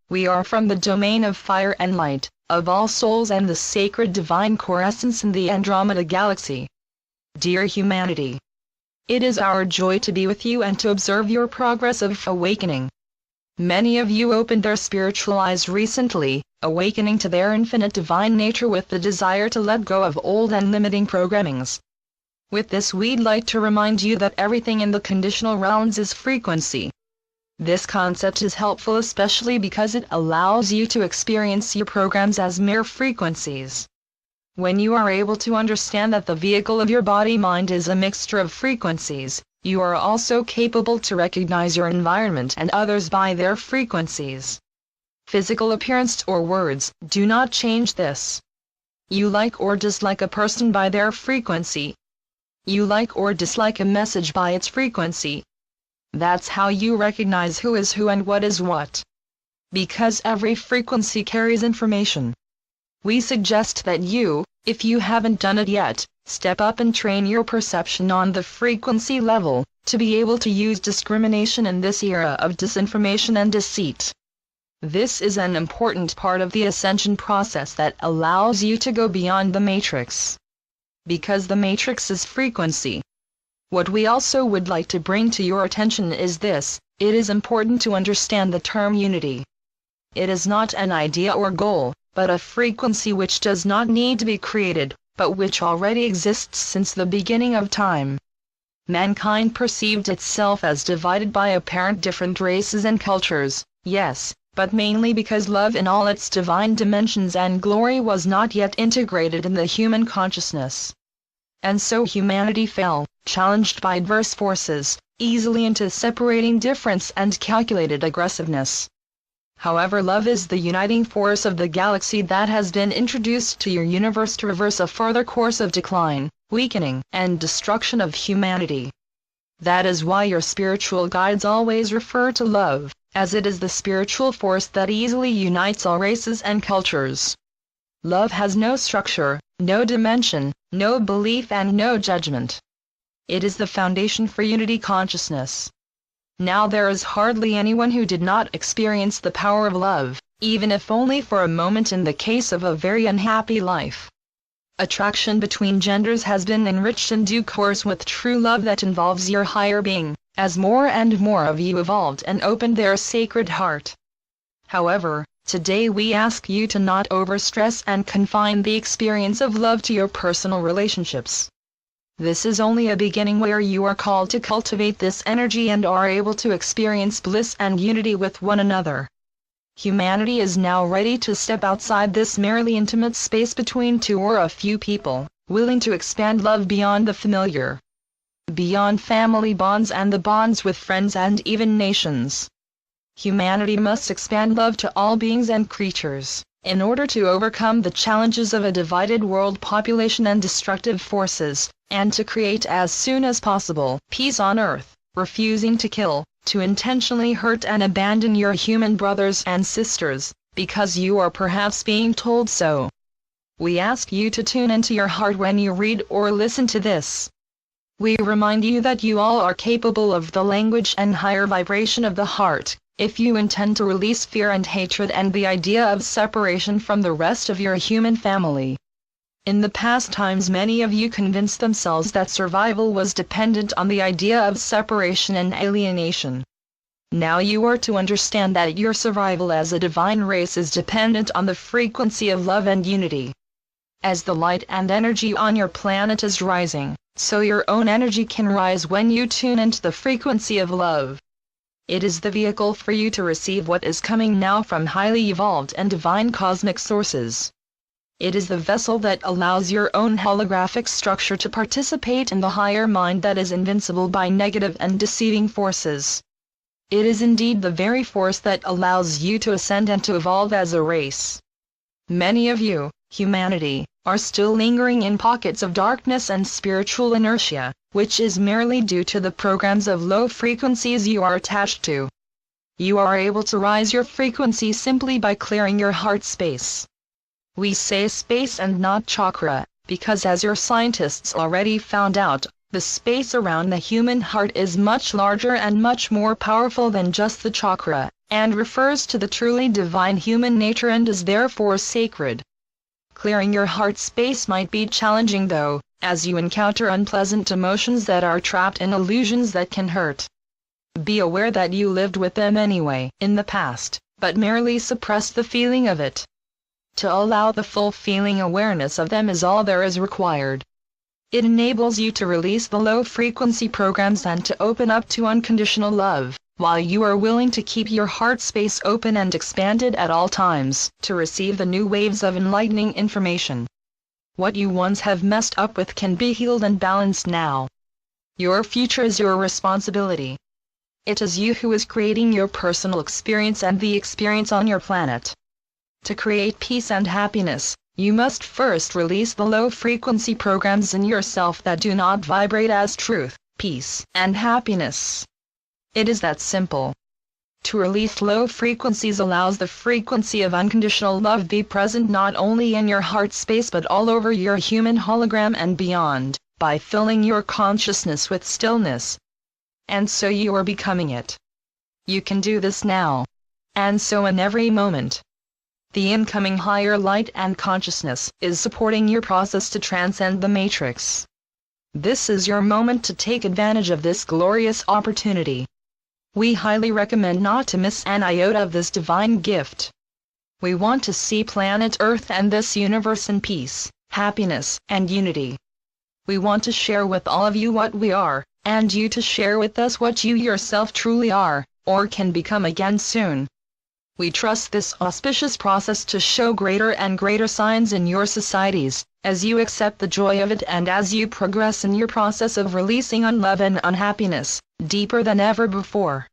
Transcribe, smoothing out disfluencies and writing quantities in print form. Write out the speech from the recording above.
We are from the domain of fire and light, of all souls and the sacred divine core essence in the Andromeda Galaxy. Dear humanity, it is our joy to be with you and to observe your progress of awakening. Many of you opened their spiritual eyes recently, awakening to their infinite divine nature with the desire to let go of old and limiting programmings. With this, we'd like to remind you that everything in the conditional realms is frequency. This concept is helpful especially because it allows you to experience your programs as mere frequencies. When you are able to understand that the vehicle of your body-mind is a mixture of frequencies, you are also capable to recognize your environment and others by their frequencies. Physical appearance or words do not change this. You like or dislike a person by their frequency. You like or dislike a message by its frequency. That's how you recognize who is who and what is what. Because every frequency carries information. We suggest that you, if you haven't done it yet, step up and train your perception on the frequency level, to be able to use discrimination in this era of disinformation and deceit. This is an important part of the ascension process that allows you to go beyond the matrix. Because the matrix is frequency. What we also would like to bring to your attention is this: it is important to understand the term unity. It is not an idea or goal, but a frequency which does not need to be created, but which already exists since the beginning of time. Mankind perceived itself as divided by apparent different races and cultures, yes, but mainly because love in all its divine dimensions and glory was not yet integrated in the human consciousness. And so humanity fell, challenged by adverse forces, easily into separating difference and calculated aggressiveness. However, love is the uniting force of the galaxy that has been introduced to your universe to reverse a further course of decline, weakening, and destruction of humanity. That is why your spiritual guides always refer to love, as it is the spiritual force that easily unites all races and cultures. Love has no structure, no dimension, no belief and no judgment. It is the foundation for unity consciousness. Now there is hardly anyone who did not experience the power of love, even if only for a moment in the case of a very unhappy life. Attraction between genders has been enriched in due course with true love that involves your higher being, as more and more of you evolved and opened their sacred heart. However, today we ask you to not overstress and confine the experience of love to your personal relationships. This is only a beginning where you are called to cultivate this energy and are able to experience bliss and unity with one another. Humanity is now ready to step outside this merely intimate space between two or a few people, willing to expand love beyond the familiar, beyond family bonds and the bonds with friends and even nations. Humanity must expand love to all beings and creatures, in order to overcome the challenges of a divided world population and destructive forces, and to create as soon as possible peace on earth, refusing to kill, to intentionally hurt and abandon your human brothers and sisters, because you are perhaps being told so. We ask you to tune into your heart when you read or listen to this. We remind you that you all are capable of the language and higher vibration of the heart, if you intend to release fear and hatred and the idea of separation from the rest of your human family. In the past times many of you convinced themselves that survival was dependent on the idea of separation and alienation. Now you are to understand that your survival as a divine race is dependent on the frequency of love and unity. As the light and energy on your planet is rising, so your own energy can rise when you tune into the frequency of love. It is the vehicle for you to receive what is coming now from highly evolved and divine cosmic sources. It is the vessel that allows your own holographic structure to participate in the higher mind that is invincible by negative and deceiving forces. It is indeed the very force that allows you to ascend and to evolve as a race. Many of you, humanity, are still lingering in pockets of darkness and spiritual inertia, which is merely due to the programs of low frequencies you are attached to. You are able to rise your frequency simply by clearing your heart space. We say space and not chakra, because as your scientists already found out, The space around the human heart is much larger and much more powerful than just the chakra, and refers to the truly divine human nature and is therefore sacred. Clearing your heart space might be challenging though, as you encounter unpleasant emotions that are trapped in illusions that can hurt. Be aware that you lived with them anyway in the past, but merely suppressed the feeling of it. To allow the full feeling awareness of them is all there is required. It enables you to release the low-frequency programs and to open up to unconditional love, while you are willing to keep your heart space open and expanded at all times, to receive the new waves of enlightening information. What you once have messed up with can be healed and balanced now. Your future is your responsibility. It is you who is creating your personal experience and the experience on your planet. To create peace and happiness, you must first release the low-frequency programs in yourself that do not vibrate as truth, peace, and happiness. It is that simple. To release low frequencies allows the frequency of unconditional love be present not only in your heart space but all over your human hologram and beyond, by filling your consciousness with stillness. And so you are becoming it. You can do this now. And so in every moment. The incoming higher light and consciousness is supporting your process to transcend the matrix. This is your moment to take advantage of this glorious opportunity. We highly recommend not to miss an iota of this divine gift. We want to see planet Earth and this universe in peace, happiness, and unity. We want to share with all of you what we are, and you to share with us what you yourself truly are, or can become again soon. We trust this auspicious process to show greater and greater signs in your societies, as you accept the joy of it and as you progress in your process of releasing unlove and unhappiness, deeper than ever before.